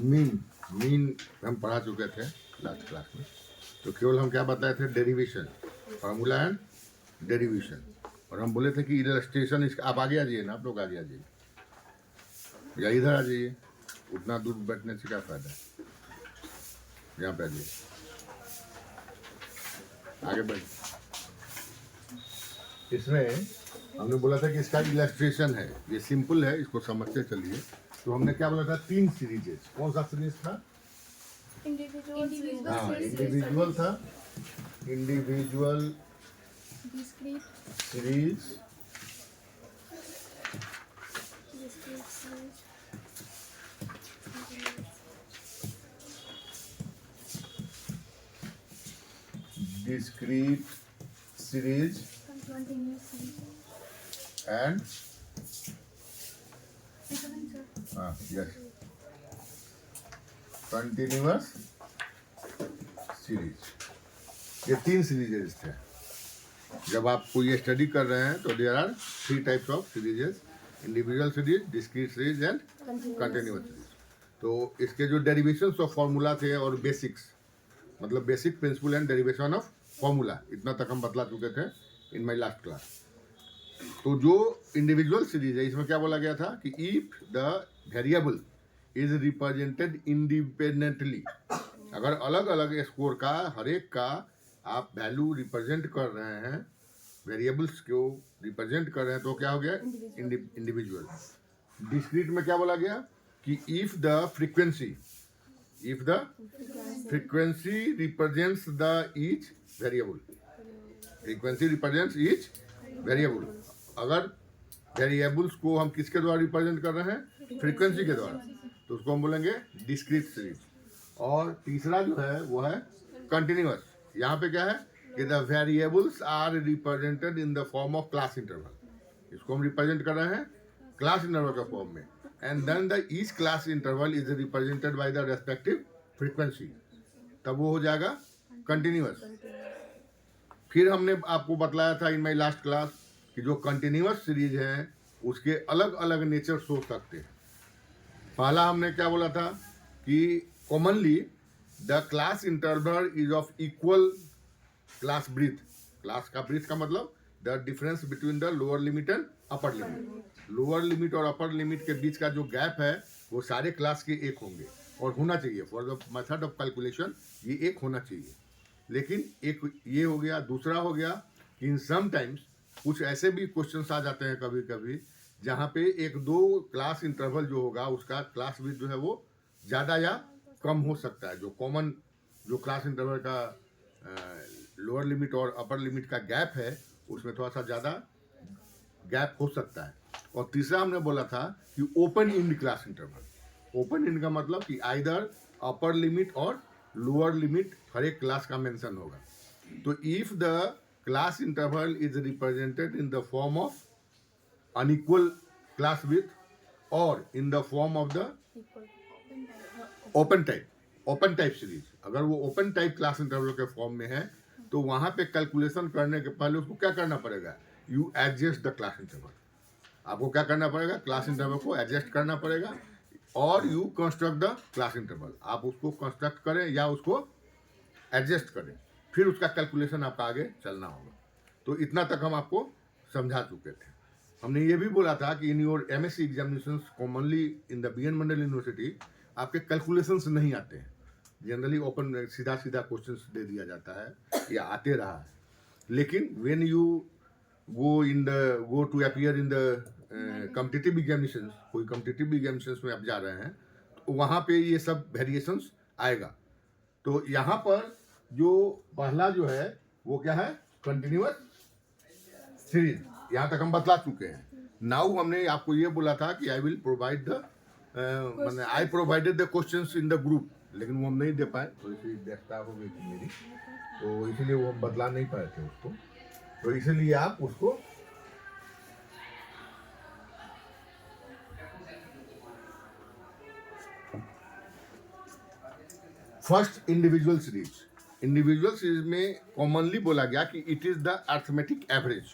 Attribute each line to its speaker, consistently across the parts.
Speaker 1: Mean mean हम पढ़ा चुके थे लास्ट क्लास में। तो केवल हम क्या बताए थे, डेरिवेशन, फार्मूला एंड डेरिवेशन। और हम बोले थे कि इलस्ट्रेशन इसका, आप आगे आ जाइए ना, आप लोग आगे आ जाइए या इधर आ जाइए, उतना दूर बैठने से क्या फायदा है, यहाँ पे आ जाइए, आगे बढ़। इसमें हमने बोला था कि इसका इलस्ट्रेशन है, ये सिंपल है, इसको समझते चलिए। तो हमने क्या बोला था, 3 सीरीजेस। कौन सा सीरीज था?
Speaker 2: इंडिविजुअल
Speaker 1: हाँ, इंडिविजुअल था, individual
Speaker 2: discrete
Speaker 1: series, discrete series
Speaker 2: continuous
Speaker 1: and
Speaker 2: sir
Speaker 1: yes, continuous series। ये 3 सीरीजेस थे। जब आप कोई स्टडी कर रहे हैं तो there are 3 types of serieses, individual series, discrete series and continuous series. तो इसके जो डेरिवेशंस ऑफ फार्मूला थे और बेसिक्स, मतलब basic principle and derivation of formula, इतना तक हम बतला चुके थे इन माई लास्ट क्लास। तो जो इंडिविजुअल सीरीज है, इसमें क्या बोला गया था कि if the variable is represented independently, अगर अलग अलग स्कोर का हर एक का आप वैल्यू रिप्रेजेंट कर रहे हैं, वेरिएबल्स को रिप्रेजेंट कर रहे हैं, तो क्या हो गया, इंडिविजुअल। डिस्क्रीट में क्या बोला गया कि if the frequency represents the each variable, frequency represents each variable। अगर वेरिएबल्स को हम किसके द्वारा रिप्रेजेंट कर रहे हैं, फ्रीक्वेंसी के द्वारा, तो उसको हम बोलेंगे डिस्क्रीट सीरीज। और तीसरा जो है वो है कंटिन्यूअस। यहाँ पे क्या है कि the variables are represented in the form of class interval, इसको हम रिप्रेजेंट कर रहे हैं क्लास इंटरवल के फॉर्म में। And then the each class interval is represented by the respective frequency, तब वो हो जाएगा कंटिन्यूअस। फिर हमने आपको बतलाया था इन माई लास्ट क्लास कि जो कंटिन्यूअस सीरीज है उसके अलग अलग नेचर्स हो सकते हैं। पहला हमने क्या बोला था कि commonly the class interval is of equal class breadth. Class का ब्रीथ का मतलब the difference between the lower limit and upper limit. Lower limit और अपर लिमिट के बीच का जो गैप है वो सारे क्लास के एक होंगे और होना चाहिए। For the method of calculation ये एक होना चाहिए। लेकिन एक ये हो गया। दूसरा हो गया कि इन सम टाइम्स कुछ ऐसे भी क्वेश्चंस आ जाते हैं कभी कभी जहाँ पे एक दो क्लास इंटरवल जो होगा उसका क्लास ब्रीथ जो है वो ज़्यादा या कम हो सकता है। जो कॉमन जो क्लास इंटरवल का लोअर लिमिट और अपर लिमिट का गैप है उसमें थोड़ा सा ज़्यादा गैप हो सकता है। और तीसरा हमने बोला था कि open end class interval. Open end का मतलब कि आइदर अपर लिमिट और लोअर लिमिट हर एक क्लास का मेंशन होगा। तो if the class interval is represented in the form of unequal class with और in the form of the open type series, अगर वो ओपन टाइप क्लास इंटरवल के फॉर्म में है तो वहां पे कैलकुलेशन करने के पहले उसको क्या करना पड़ेगा, you adjust the class interval. आपको क्या करना पड़ेगा, क्लास इंटरवल को एडजस्ट करना पड़ेगा और you construct the class interval. आप उसको कंस्ट्रक्ट करें या उसको एडजस्ट करें, फिर उसका कैलकुलेशन आपका आगे चलना होगा। तो इतना तक हम आपको समझा चुके थे। हमने ये भी बोला था कि in your MSc examinations commonly in the BN Mandal university आपके कैलकुलेशंस नहीं आते हैं। जनरली ओपन सीधा सीधा क्वेश्चंस दे दिया जाता है या आते रहा है। लेकिन when you go to appear in the competitive examinations, कोई कॉम्पिटिटिव एग्जामिनेशंस में आप जा रहे हैं तो वहाँ पे ये सब वेरिएशंस आएगा। तो यहाँ पर जो पहला जो है वो क्या है, कंटिन्यूअस सीरीज। यहाँ तक हम बतला चुके हैं। नाउ हमने आपको ये बोला था कि आई विल प्रोवाइड द मैंने I provided the questions in the group, लेकिन वो हम नहीं दे पाए, थोड़ी सी व्यस्तता हो गई थी मेरी, तो इसीलिए वो हम बदला नहीं पाए थे उसको। तो इसीलिए आप उसको फर्स्ट इंडिविजुअल सीरीज में कॉमनली बोला गया कि it is the arithmetic average.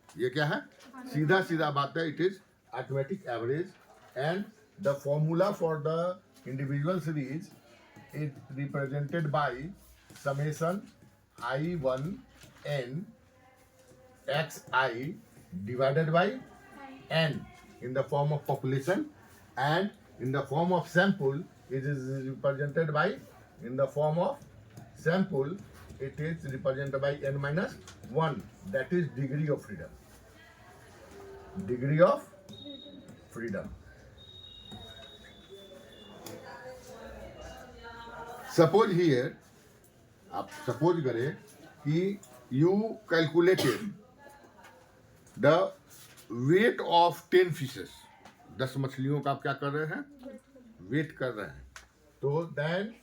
Speaker 1: ये क्या है, सीधा सीधा बात है, it is arithmetic average and the formula for the individual series is represented by summation I1 n xi divided by n in the form of population, and in the form of sample it is represented by, in the form of sample it is represented by n minus 1, that is degree of freedom. Degree of freedom. Suppose here, आप suppose करें कि you calculated the weight of 10 fishes, 10 मछलियों का आप क्या कर रहे हैं, वेट कर रहे हैं. तो then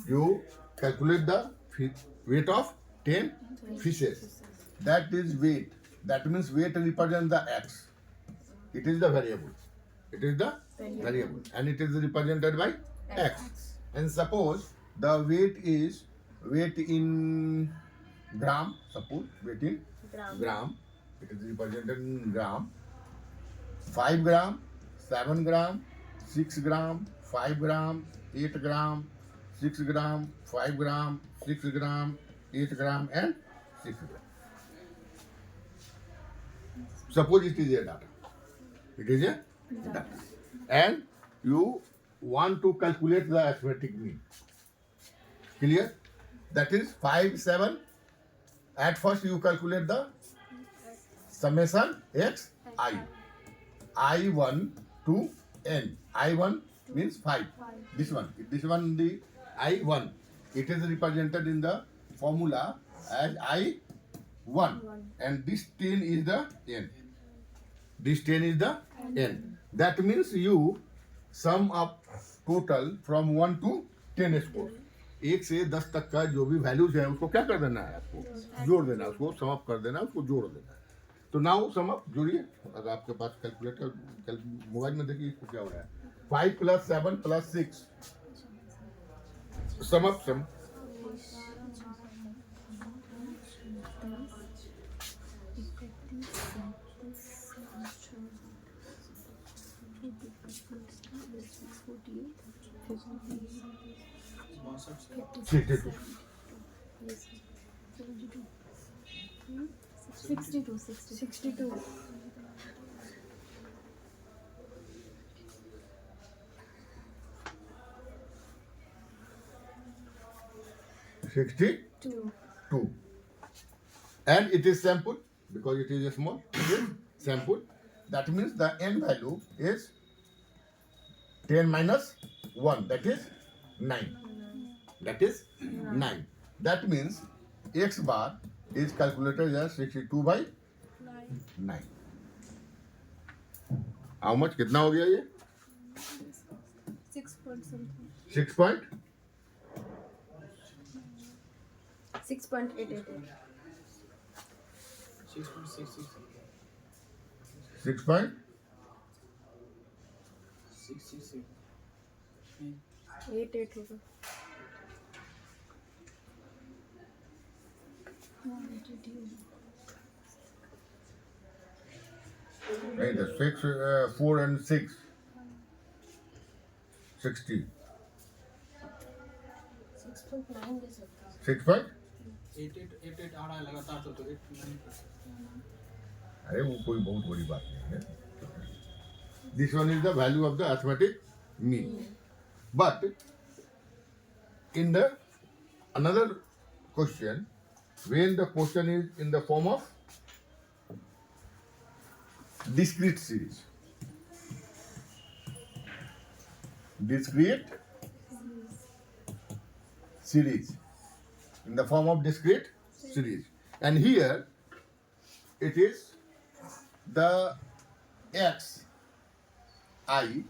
Speaker 1: you calculate the weight of 10 fishes. That is weight. That means weight represents the x. It is the variable. It is the variable, and it is represented by x. And suppose the weight is weight in gram. Suppose weight in gram. It is represented in gram. 5 gram, 7 gram, 6 gram, 5 gram, 8 gram, 6 gram, 5 gram, 6 gram, 8 gram, and 6 gram. Suppose it is a data. It is a data. And you want to calculate the arithmetic mean. Clear? That is 5, 7. At first you calculate the summation x I. I1 to n. I1 means 5. This one the I1. It is represented in the formula as I1. And this 10 is the n. This 10 is the n. That means you sum up total from 1 to 10 scores. 1 से 10 तक का जो भी values है उसको क्या कर देना है, आपको जोड़ देना है, उसको सम अप कर देना है, उसको जोड़ देना है. तो नाउ सम अप जोड़िए. अगर आपके पास कैलकुलेटर मोबाइल में देखिए इसको क्या हो रहा है. 5 + 7 + 6 sum up some 62.
Speaker 2: 62.
Speaker 1: 62. And it is sample because it is a small. It is sample. That means the n value is 10 minus 1. That is 9. That is 9. That means x bar is calculated as 62 by 9. How much? कितना हो गया ये?
Speaker 2: 6 point something.
Speaker 1: 6 point
Speaker 2: 6.888.
Speaker 3: 6.66.
Speaker 1: 6 point
Speaker 3: 66.
Speaker 2: 88 होगा.
Speaker 1: नहीं तो 6 4 and 6 60
Speaker 2: 6.9 दे सकता है.
Speaker 1: 6 point
Speaker 3: 88 आ रहा है लगातार तो 89%.
Speaker 1: अरे वो कोई बहुत बड़ी बात नहीं है. This one is the value of the arithmetic mean. But in the another question, when the question is in the form of discrete series, in the form of discrete series, and here it is the x I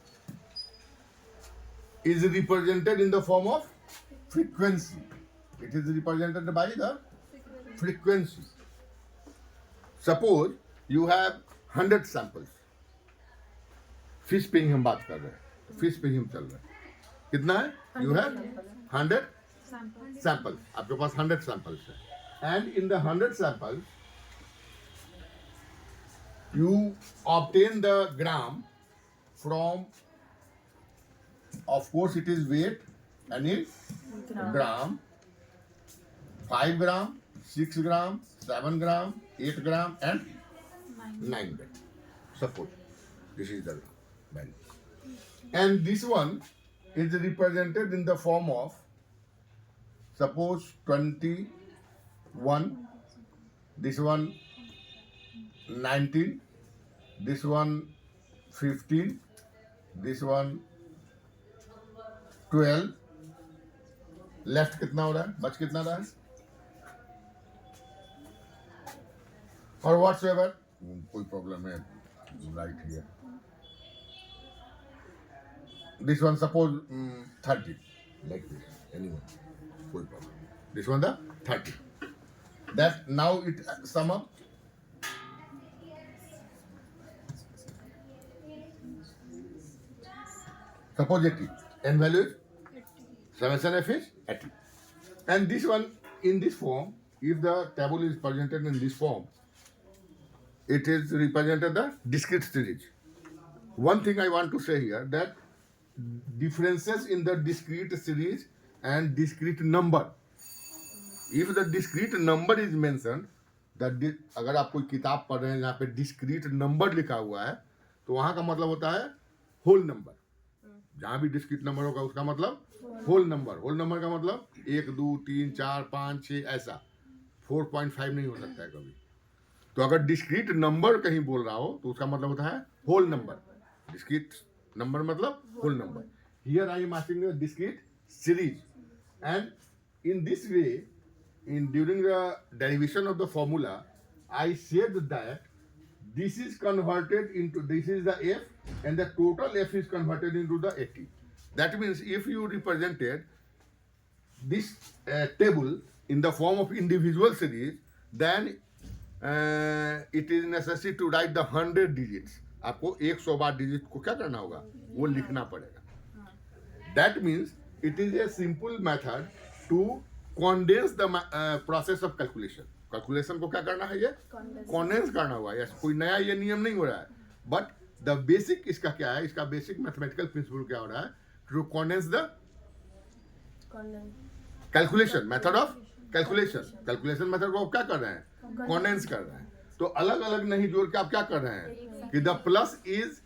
Speaker 1: is represented in the form of frequency. It is represented by the frequency. Suppose you have 100 samples. Fish पे ही हम बात कर रहे हैं. Fish पे ही हम चल रहे हैं. कितना है? You have 100 samples. आपके पास 100 samples है. And in the 100 samples, you obtain the gram from, of course, it is weight and in gram, 5 gram, 6 gram, 7 gram, 8 gram, and 9 gram. Suppose this is the value. And this one is represented in the form of, suppose 21, this one 19, this one 15, this one 12. Left कितना हो रहा है, बच कितना रहा है, और whatever कोई प्रॉब्लम है, right here this one suppose 30 like this anyone, कोई problem, this one the 30, that now it sum up suppose 80 and value is summation f is 80, and this one in this form, if the table is presented in this form, it is represented the discrete series. One thing I want to say here, that differences in the discrete series and discrete number, if the discrete number is mentioned, अगर आप कोई किताब पढ़ रहे हैं जहाँ पे discrete number लिखा हुआ है, तो वहाँ का मतलब होता है होल नंबर। जहाँ भी डिस्क्रीट नंबर होगा उसका मतलब होल नंबर। होल नंबर का मतलब 1 2 3 4 5 6 ऐसा, 4.5 नहीं हो सकता है कभी। तो अगर डिस्क्रीट नंबर कहीं बोल रहा हो तो उसका मतलब होता है होल नंबर। डिस्क्रीट नंबर मतलब whole number. Here I am asking the discrete series, and in this way, during the derivation of the formula, I said that this is converted into, this is the f, and the total f is converted into the 80. That means if you represented this table in the form of individual series, then it is necessary to write the 100 digits. आपको 100 बार digit को क्या करना होगा, वो लिखना पड़ेगा। That means it is a simple method to condense the process of calculation. Calculation को क्या करना है, ये कॉन्डेंस करना हुआ है। कोई नया ये नियम नहीं हो रहा है, बट द बेसिक इसका क्या है, इसका बेसिक मैथमेटिकल प्रिंसिपल क्या हो रहा है, to condense the calculation method of calculation. Calculation method को आप क्या कर रहे हैं, कॉन्डेंस कर रहे हैं। तो अलग अलग नहीं जोड़ के आप क्या कर रहे हैं कि the plus is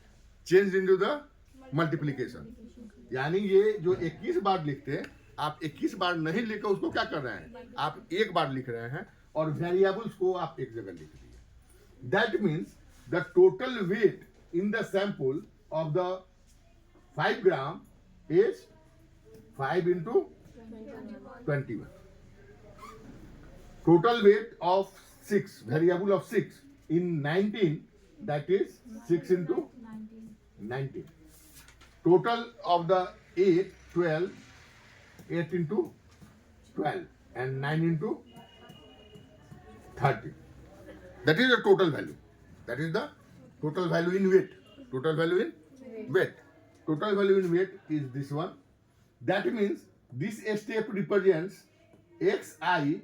Speaker 1: change into the multiplication. यानी ये जो 21 बार लिखते हैं, आप 21 बार नहीं लिखकर उसको क्या कर रहे हैं, आप एक बार लिख रहे हैं, और वेरिएबल्स को आप एक जगह लिख दिए। That means the total weight in the sample of the 5 gram is 5 into 21. Total weight of 6, variable of 6 in 19, that is 6 into 19. Total of the 8, 12, 8 into 12, and 9 into 30. That is the total value. That is the total value in weight. Total value in weight. Total value in weight is this one. That means this step represents xi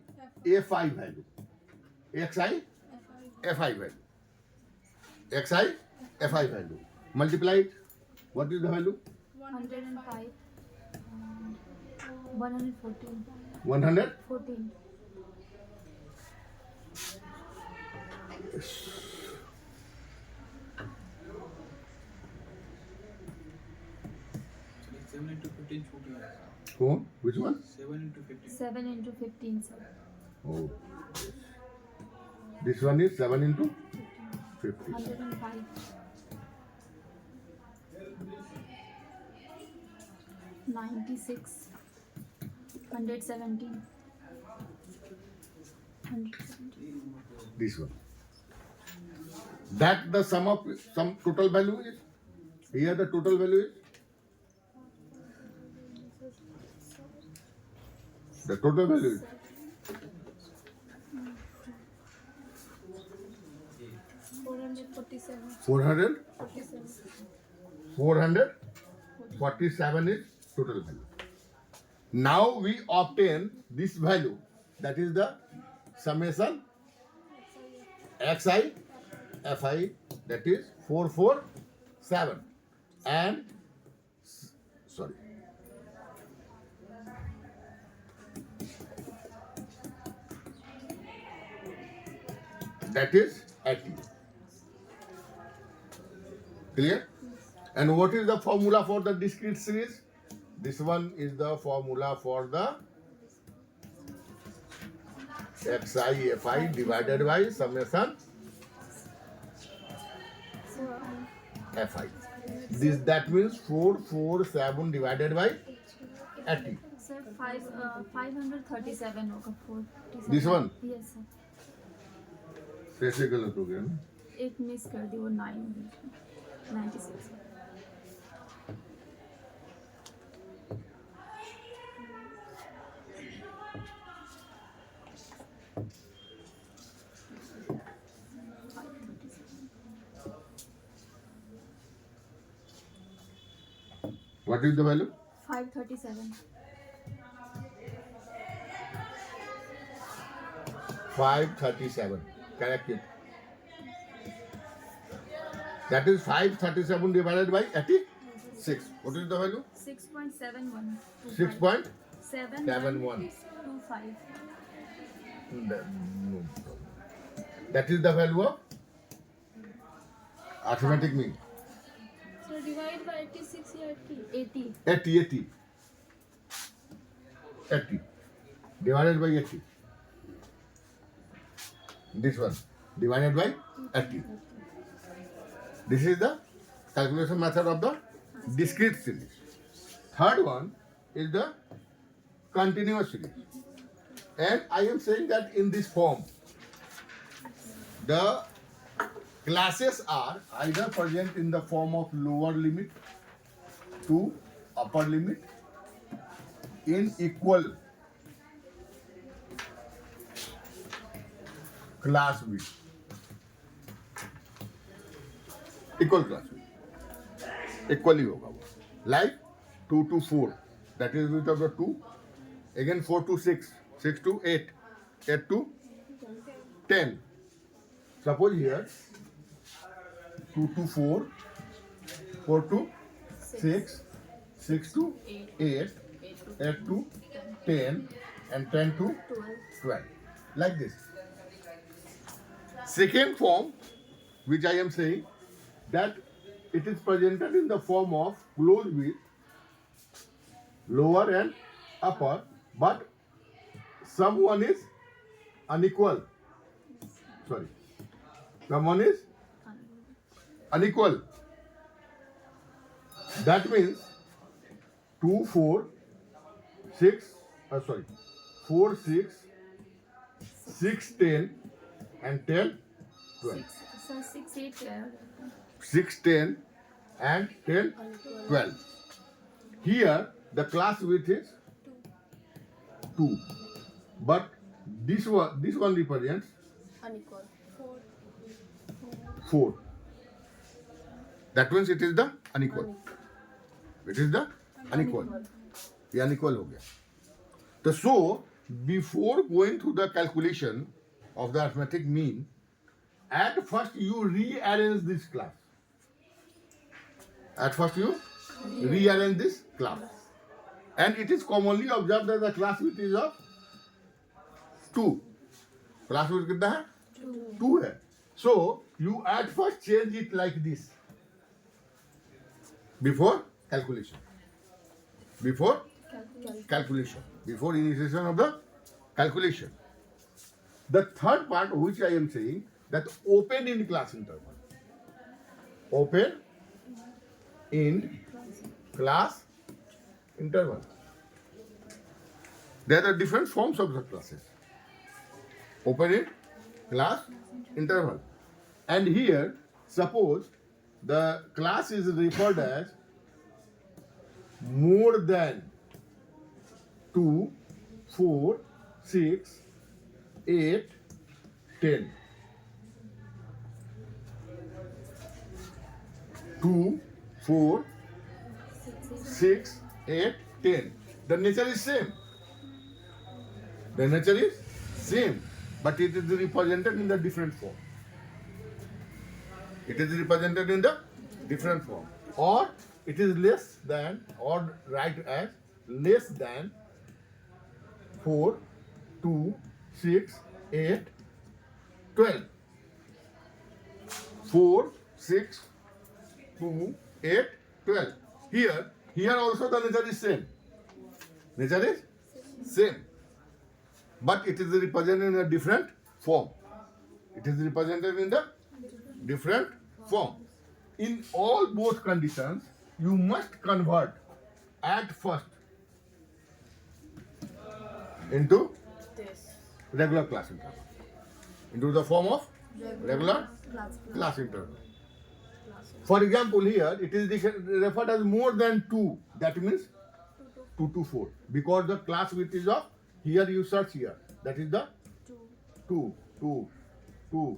Speaker 1: fi value. xi fi value. xi fi value. Multiply it. What is the value?
Speaker 2: 105. 114.
Speaker 1: 114.
Speaker 3: So 7 into 15 14.
Speaker 1: Phone? Which one?
Speaker 3: 7 into 15.
Speaker 2: 7 into 15, sir.
Speaker 1: Oh. This one is 7 into 50.
Speaker 2: 105. 96. 117. 117.
Speaker 1: This one. That the sum of some total value is. Here the total value is. The total value is
Speaker 2: 447.
Speaker 1: 447 is total value. Now we obtain this value, that is the summation xi fi that is 447 and sorry. That is 80. Clear? And what is the formula for the discrete series? This one is the formula for the xi fi divided by summation
Speaker 2: So
Speaker 1: fi. That means 447 divided by 80.
Speaker 2: sir, 537 होगा 47.
Speaker 1: This one?
Speaker 2: Yes sir.
Speaker 1: कैसे गलत हो गया ना?
Speaker 2: एक miss कर दी वो 9 96.
Speaker 1: What is the value?
Speaker 2: 537.
Speaker 1: 537. Correct it. That is 537 divided by 86. What is the value?
Speaker 2: 6.71.
Speaker 1: 6.71.
Speaker 2: 25.
Speaker 1: No. That is the value of arithmetic mean.
Speaker 2: So divide by 86 या 80.
Speaker 1: 80. Divided by 80. This one. Divided by 80. This is the calculation method of the discrete series. Third one is the continuous series. And I am saying that in this form, the classes are either present in the form of lower limit to upper limit in equal class width. Equal class width. Equally होगा वो. Like 2 to 4, that is width of the 2. Again 4 to 6, 6 to 8, 8 to 10. Suppose here 2 to 4, 4 to 6, 6 to 8, 8 to 10, and 10 to 12. Like this. Second form, which I am saying, that it is presented in the form of closed width, lower and upper, but someone is unequal. Sorry. Someone is unequal. That means 2, 4, 6, 4, 6, 6, 10, and 10, 12.
Speaker 2: Sir 6 8 क्या है?
Speaker 1: 6, 10, and 10, 12. Here, the class width is 2. But this one represents
Speaker 2: Unequal.
Speaker 1: 4. That means it is the unequal. It is the unequal. ये unequal हो गया. So, before going to the calculation of the arithmetic mean, at first you rearrange this class. At first you rearrange this class. And it is commonly observed that the class width is of 2. Class width कितना है? 2 है. So, you at first change it like this. Before calculation. Before calculation. Before initiation of the calculation. The third part which I am saying, that open in class interval. Open in class interval. There are different forms of the classes. Open in class interval. And here, suppose the class is referred as more than 2, 4, 6, 8, 10. 2, 4, 6, 8, 10. The nature is same. The nature is same, but it is represented in the different form. It is represented in the different form. Or it is less than, or write as less than 4, 2, 6, 8, 12. 4, 6, 2, 8, 12. Here also the nature is same. Nature is same. But it is represented in a different form. It is represented in the different form. In all both conditions, you must convert at first into regular class interval. Into the form of regular class interval. For example, here it is referred as more than 2. That means 2 to 4. Because the class width is of, here you search here. That is the 2, 2, 2,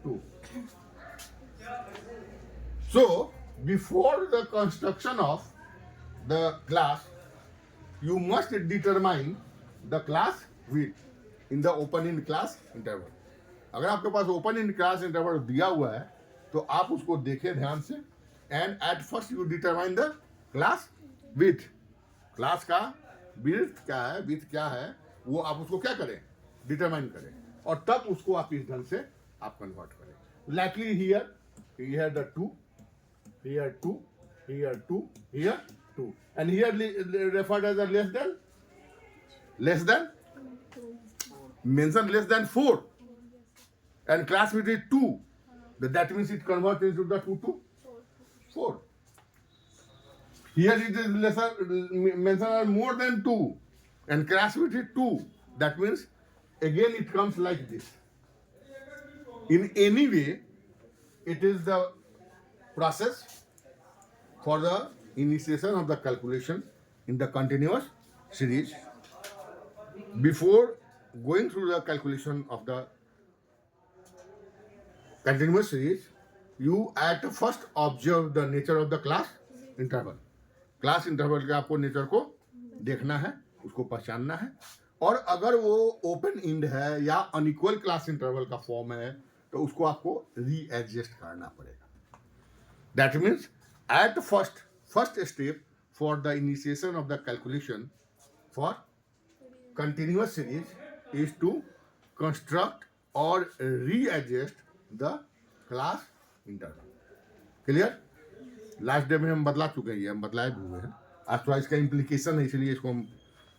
Speaker 1: 2. So, before the construction of the class, you must determine the class width in the open in class interval. अगर आपके पास open in class interval दिया हुआ है तो आप उसको देखें ध्यान से and at first you determine the class with. Class का विड्थ क्या है, विथ क्या है, वो आप उसको क्या करें, डिटरमाइन करें और तब उसको आप इस ढंग से आप कन्वर्ट करें. Likely here the 2, here 2, here 2, here 2, and here referred as a less than mention less than 4, and class width is 2. That means it converts into the 2 to 4. Here it is lesser mentioned as more than 2, and class width is 2. That means again it comes like this. In any way, it is the process for the initiation of the calculation in the continuous series. Before going through the calculation of the continuous series, you at first observe the nature of the class interval. Class interval के आपको nature को देखना है, उसको पहचानना है, और अगर वो ओपन इंड है या अनइक्वल क्लास इंटरवल का फॉर्म है तो उसको आपको रीएडजस्ट करना पड़ेगा. That means at first step for the initiation of the calculation for continuous series is to construct or readjust the class interval. Clear? Last day में हम बदला चुके हैं, हम बदलाए भी हुए हैं. आज थोड़ा इसका इम्प्लीकेशन है, इसलिए इसको हम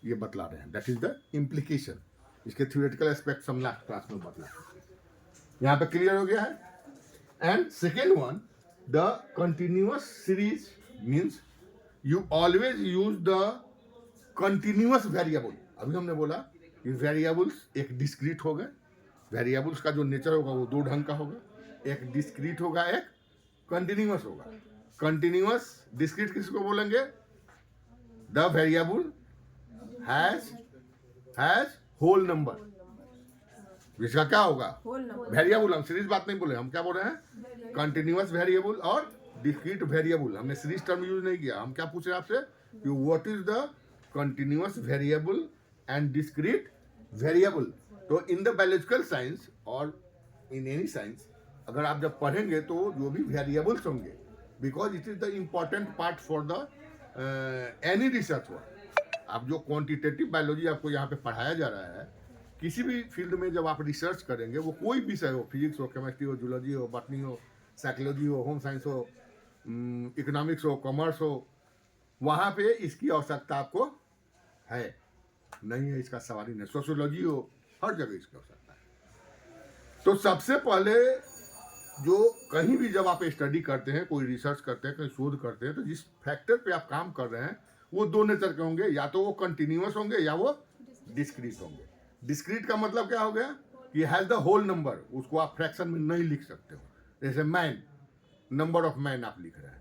Speaker 1: ये बतला रहे हैं. That is the implication. इसके थ्योरेटिकल एस्पेक्ट हम लास्ट क्लास में बतला चुके हैं. यहाँ पे क्लियर हो गया है. And second one, the continuous series means you always use the continuous variable. अभी हमने बोला कि वेरिएबल्स एक डिस्क्रीट हो गए. वेरिएबल्स का जो नेचर होगा वो दो ढंग का होगा. एक डिस्क्रीट होगा, एक कंटिन्यूअस होगा. कंटिन्यूअस डिस्क्रीट किसको बोलेंगे? The variable has whole number. इसका क्या होगा? वेरिएबल. हम सीरीज बात नहीं बोले, हम क्या बोल रहे हैं? कंटिन्यूअस वेरिएबल और डिस्क्रीट वेरिएबल. हमने सीरीज टर्म यूज नहीं किया. हम क्या पूछ रहे हैं आपसे कि what is the continuous variable and discrete variable. तो इन द बायोलॉजिकल साइंस और इन एनी साइंस अगर आप जब पढ़ेंगे तो जो भी वेरिएबल्स होंगे, because it is the important part for the any research work. आप जो क्वांटिटेटिव बायोलॉजी आपको यहाँ पे पढ़ाया जा रहा है, किसी भी फील्ड में जब आप रिसर्च करेंगे, वो कोई विषय हो, फिजिक्स हो, केमिस्ट्री हो, जूलॉजी हो, बॉटनी हो, साइकोलॉजी हो, होम साइंस हो, इकोनॉमिक्स हो, कॉमर्स हो, वहाँ पे इसकी आवश्यकता आपको है. नहीं है इसका सवाल ही नहीं. सोशियोलॉजी हो, हर जगह इसकी आवश्यकता है. तो सबसे पहले जो कहीं भी जब आप स्टडी करते हैं, कोई रिसर्च करते हैं, कहीं शोध करते हैं, तो जिस फैक्टर पे आप काम कर रहे हैं वो दो नेचर के होंगे. या तो वो कंटिन्यूअस होंगे या वो डिस्क्रीट होंगे. डिस्क्रीट का मतलब क्या हो गया कि हैज द होल नंबर. उसको आप फ्रैक्शन में नहीं लिख सकते हो. जैसे मैन, नंबर ऑफ मैन आप लिख रहे हैं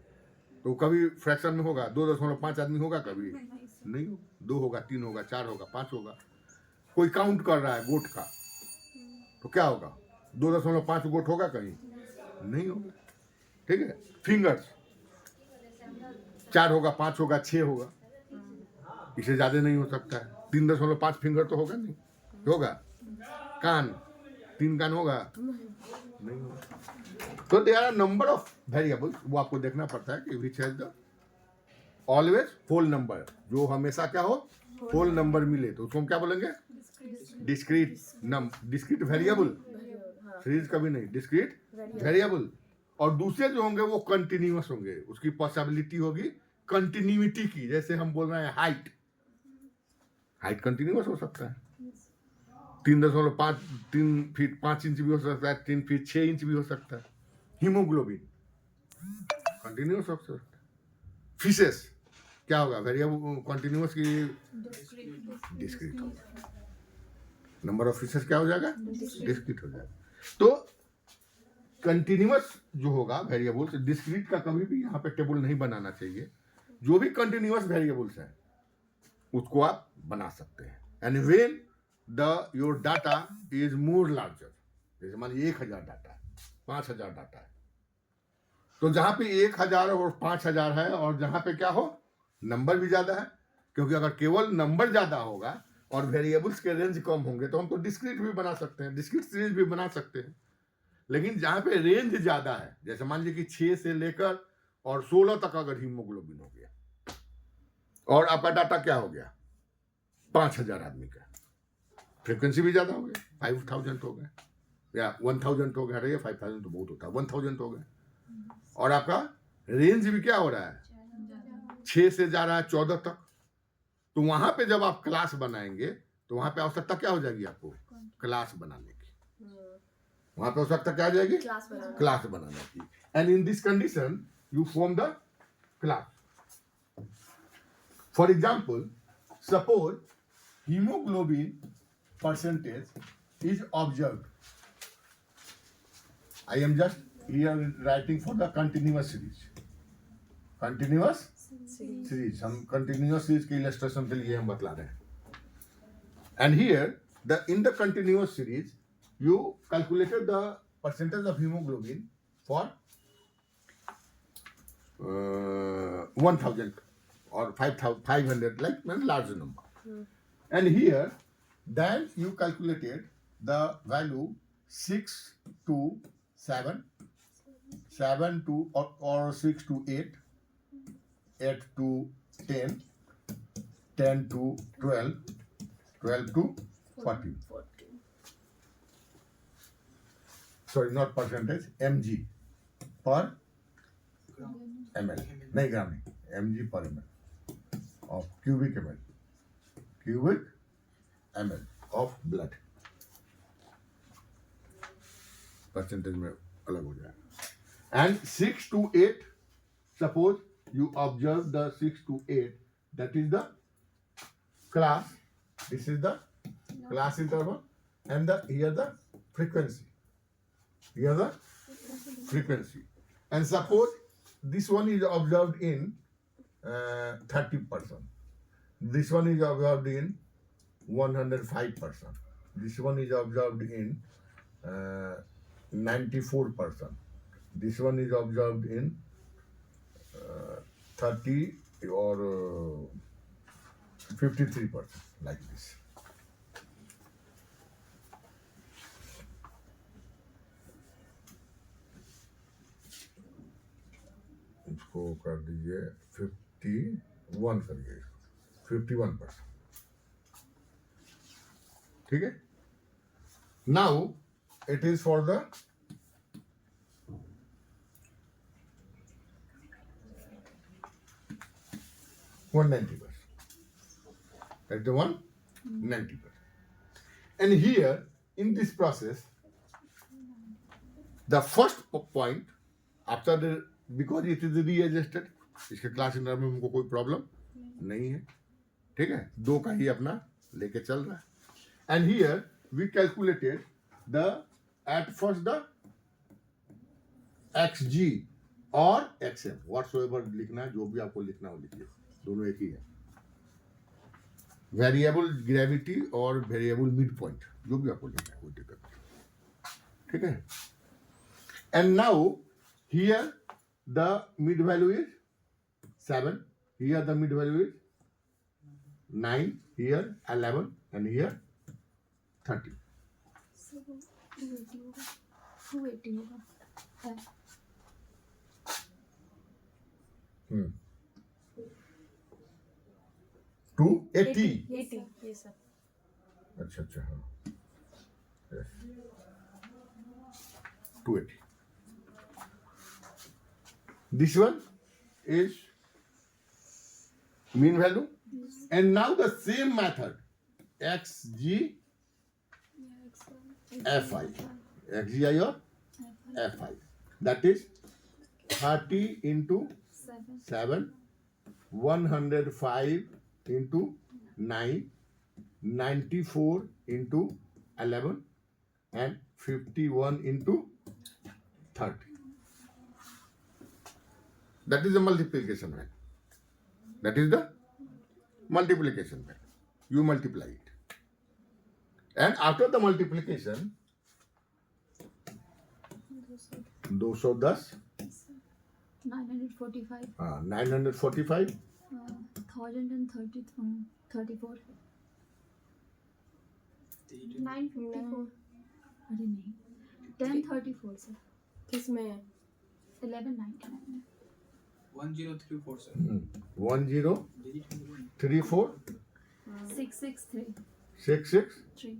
Speaker 1: तो कभी फ्रैक्शन में होगा 2.5 आदमी होगा, कभी नहीं होगा. 2 होगा, 3 होगा, 4 होगा, 5 होगा. कोई काउंट कर रहा है गोट का तो क्या होगा? 2.5 गोट होगा, कहीं नहीं होगा. ठीक है. फिंगर्स 4 होगा, 5 होगा, 6 होगा, इससे ज्यादा नहीं हो सकता है. 3.5 फिंगर तो होगा नहीं, होगा. कान 3 का होगा नहीं होगा। तो there are number of variables, वो आपको देखना पड़ता है कि which has the always whole number, जो हमेशा क्या हो होल नंबर मिले तो उसको हम क्या बोलेंगे डिस्क्रीट वेरिएबल। सीरीज कभी नहीं, डिस्क्रीट वेरिएबल। और दूसरे जो होंगे वो कंटिन्यूअस होंगे, उसकी पॉसिबिलिटी होगी कंटिन्यूटी की। जैसे हम बोल रहे हैं हाइट कंटिन्यूअस हो सकता है, 3 फीट 5 इंच भी हो सकता है, 3 फीट 6 इंच भी हो सकता है। हीमोग्लोबिन कंटिन्यूअस हो सकता है। फिशेस क्या होगा वेरिएबल कंटिन्यूअस की डिस्क्रीट होगा। नंबर ऑफ फिशेस क्या हो जाएगा डिस्क्रीट हो जाएगा। तो कंटिन्यूअस जो होगा वेरिएबल्स, डिस्क्रीट का कभी भी यहाँ पे टेबल नहीं बनाना चाहिए। जो भी कंटिन्यूअस वेरिएबल्स है उसको आप बना सकते हैं। And when the your data is more larger, जैसे मान लीजिए 1000 डाटा है, 5000 डाटा है, तो जहां पे 1000 और 5000 है और जहां पे क्या हो नंबर भी ज्यादा है, क्योंकि अगर केवल नंबर ज्यादा होगा और वेरिएबल्स के रेंज कम होंगे तो हम तो डिस्क्रीट भी बना सकते हैं, डिस्क्रीट सीरीज भी बना सकते हैं। लेकिन जहां पे रेंज ज्यादा है, जैसे मान लीजिए कि 6 से लेकर और 16 तक अगर हीमोग्लोबिन हो गया और आपका डाटा क्या हो गया 5000 आदमी का, फ्रीक्वेंसी भी ज्यादा हो गया, 5000 हो गया या 1000 हो गया। 5000 तो बहुत होता है, 1000 हो गया। और आपका रेंज भी क्या हो रहा है 6 से जा रहा है 14 तक। तो वहां पे जब आप क्लास बनाएंगे तो वहां पे आवश्यकता क्या हो जाएगी आपको क्लास बनाने की। वहां पे आवश्यकता क्या आ जाएगी क्लास बनाने की। And in this condition you form the class. For example suppose haemoglobin percentage is observed. I am just here writing for the continuous series. Continuous series. हम continuous series के illustration के लिए हम बतला रहे हैं। And here, in the continuous series, you calculated the percentage of hemoglobin for 1000 or 500, like a large number. And here, then you calculated the value 6 to 7, 7 to or 6 to 8, 8 to 10, 10 to 12, 12 to 14. Sorry, not percentage, mg per ml. नहीं ग्राम नहीं, mg per ml of cubic ml of blood. Percentage में अलग हो जाएगा। And 6 to 8, suppose you observe the 6 to 8, that is the class, this is the class interval and the here the frequency, here the frequency. And suppose this one is observed in 30%, this one is observed in 105%, this one is observed in 94%, this one is observed in 30 or 53%, like this. इसको कर दीजिए 51 करिए, 51%, ठीक है। Now it is for the $190, at the 190%. And here in this process, the first point after the, because it is readjusted, इसके class interval में हमको कोई प्रॉब्लम नहीं है, ठीक है, 2 का ही अपना लेके चल रहा है। And here we calculated the at first the XG और XM, व्हाटसोएवर लिखना है, जो भी आपको लिखना हो लिखिए, दोनों एक ही है। वेरिएबल ग्रेविटी और वेरिएबल मिड पॉइंट, जो भी आपको लिखना है, कोई दिक्कत नहीं, ठीक है। And now here the mid value is 7, here the mid value is 9, here 11, and here 30.
Speaker 2: 280 होगा, 280 होगा। F
Speaker 1: 280।
Speaker 2: 80 ये सब।
Speaker 1: अच्छा अच्छा हाँ, 280. This one is mean value, and now the same method xg fi, xgi or fi, that is 30 into 7, 105 into 9, 94 into 11, and 51 into 30. That is the multiplication value. That is the multiplication value. You multiply it. And after the multiplication, 210,
Speaker 2: 945,
Speaker 1: 945,
Speaker 2: 1030, 34, 954, अरे नहीं 1034 sir,
Speaker 4: किसमें?
Speaker 2: 1199
Speaker 3: 10347
Speaker 1: 1034,
Speaker 2: 663
Speaker 1: 663.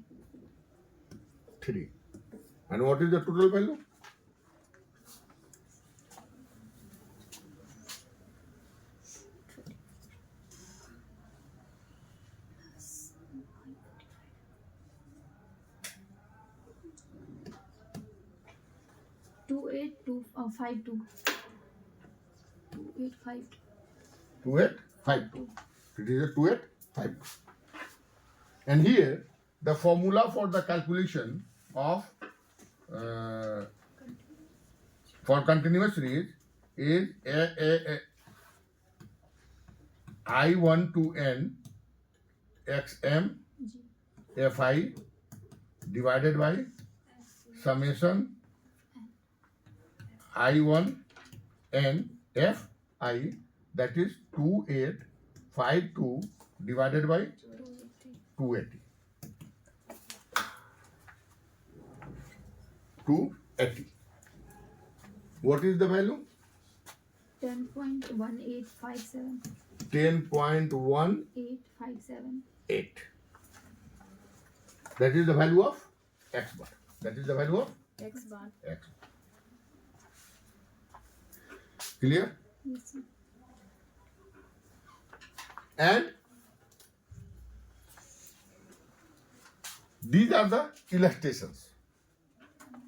Speaker 2: 3.
Speaker 1: And what is the total value?
Speaker 2: Two 2852. 2852.
Speaker 1: 2852. It is a 2852. And here the formula for the calculation of for continuous series is I1 to N xm
Speaker 2: ji
Speaker 1: fi divided by summation I1 N fi, that is 2852 divided by 280. 280. What is the value?
Speaker 2: 10.1857.
Speaker 1: 10.18.
Speaker 2: 857.
Speaker 1: That is the value of x bar. That is the value of
Speaker 4: X bar.
Speaker 1: x. Clear?
Speaker 2: Yes, sir.
Speaker 1: And these are the illustrations.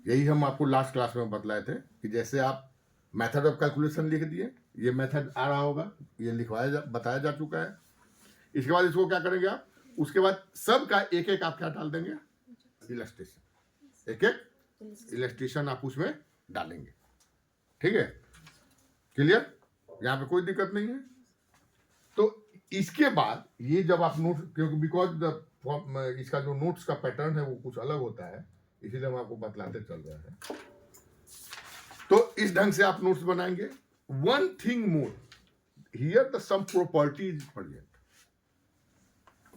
Speaker 1: यही हम आपको last class में बतलाए थे कि जैसे आप method of calculation लिख दिए, ये मेथड आ रहा होगा, ये बताया जा चुका है। इसके बाद इसको क्या करेंगे आप, उसके बाद सब का एक एक आप क्या डाल देंगे, इलस्ट्रेशन, एक एक इलस्ट्रेशन आप उसमें डालेंगे। ठीक है, क्लियर? यहाँ पे कोई दिक्कत नहीं है। तो इसके बाद ये जब आप नोट, क्योंकि बिकॉज इसका जो नोट्स का पैटर्न है वो कुछ अलग होता है, इसीलिए हम आपको बतलाते चल रहे हैं। तो इस ढंग से आप नोट्स बनाएंगे। One thing more here, the some properties present.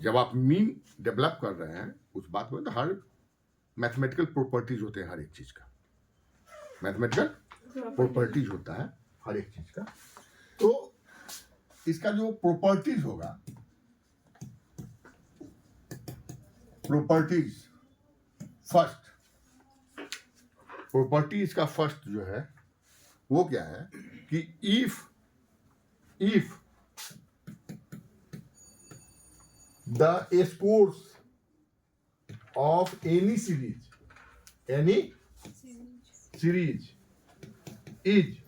Speaker 1: जब आप मीन डेवलप कर रहे हैं उस बात में, तो हर मैथमेटिकल प्रॉपर्टीज होते हैं, हर एक चीज का मैथमेटिकल प्रॉपर्टीज होता है हर एक चीज का। तो इसका जो प्रॉपर्टीज होगा, प्रॉपर्टीज फर्स्ट, प्रॉपर्टी इसका फर्स्ट जो है वो क्या है कि if the scores of any series is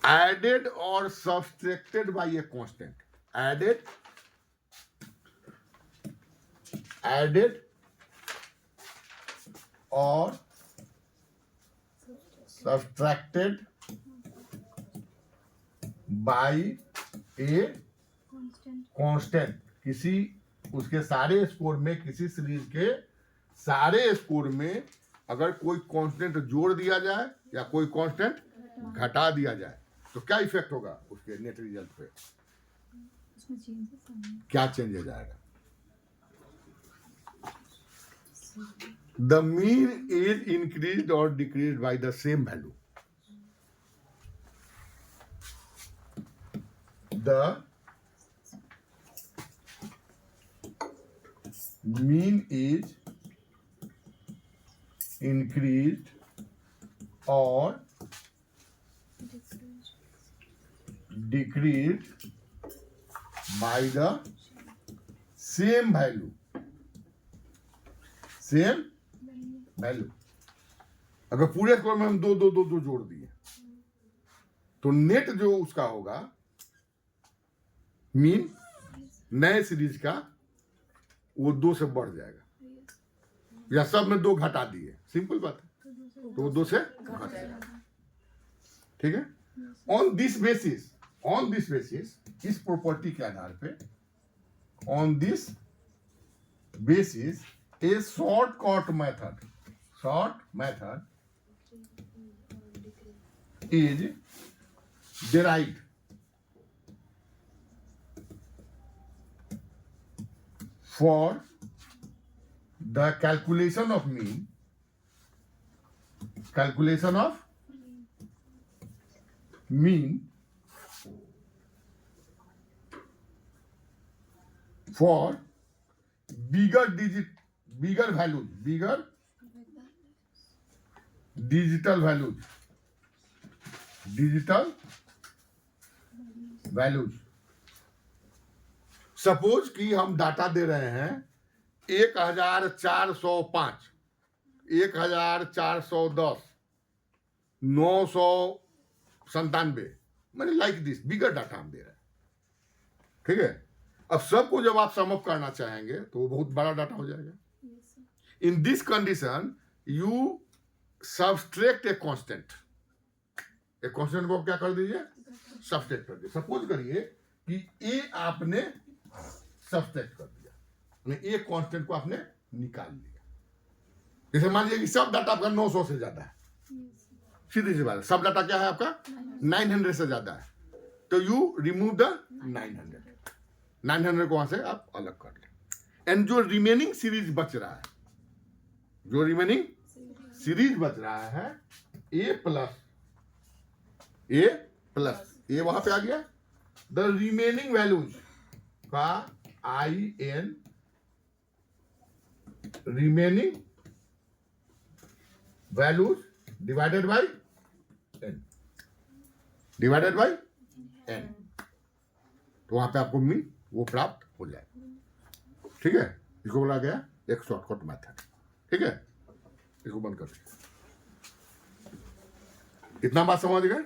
Speaker 1: added or subtracted by a constant, added or subtracted by a constant, किसी उसके सारे स्कोर में, किसी सीरीज के सारे स्कोर में अगर कोई कांस्टेंट जोड़ दिया जाए या कोई कांस्टेंट घटा दिया जाए तो क्या इफेक्ट होगा उसके नेट रिजल्ट पे,
Speaker 2: उसमें चेंजेस आएंगे।
Speaker 1: क्या चेंज हो जाएगा? the mean is increased or decreased by the same value. The mean is increased or decreased by the same value. Same value. अगर पूरे स्कोर में हम दो दो दो दो जोड़ दिए तो नेट जो उसका होगा मीन नए सीरीज का वो 2 से बढ़ जाएगा, या सब में 2 घटा दिए, सिंपल बात है, तो वो 2 से घट जाएगा। ठीक है। ऑन दिस बेसिस इस प्रॉपर्टी के आधार पे, on this basis a shortcut method is derived for the calculation of mean, for bigger digital values। Suppose कि हम डाटा दे रहे हैं 1405, 1410, 997, मैंने लाइक दिस बिगर डाटा हम दे रहे हैं। ठीक है। अब सबको जब आप सम अप करना चाहेंगे तो वो बहुत बड़ा डाटा हो जाएगा। In this condition you subtract a constant. एक कांस्टेंट को क्या कर दीजिए, सबस्ट्रैक्ट कर दीजिए। सपोज करिए कि ए आपने सबस्ट्रैक्ट कर दिया, ए कांस्टेंट को आपने निकाल लिया। जैसे मान लीजिए कि सब डाटा आपका 900 से ज्यादा है, सीधी सी बात है, सब डाटा क्या है आपका 900 से ज्यादा है, तो यू रिमूव द 900 को वहां से आप अलग कर लें। एंड जो रिमेनिंग सीरीज बच रहा है, ए प्लस वहां पे आ गया। द रिमेनिंग वैल्यूज का IN, remaining values divided by n, तो वहां पे आपको मीन वो प्राप्त हो जाएगा। ठीक है। इसको बोला गया एक शॉर्टकट मेथड। ठीक है। इसको बंद कर दीजिए। इतना बात समझ गए।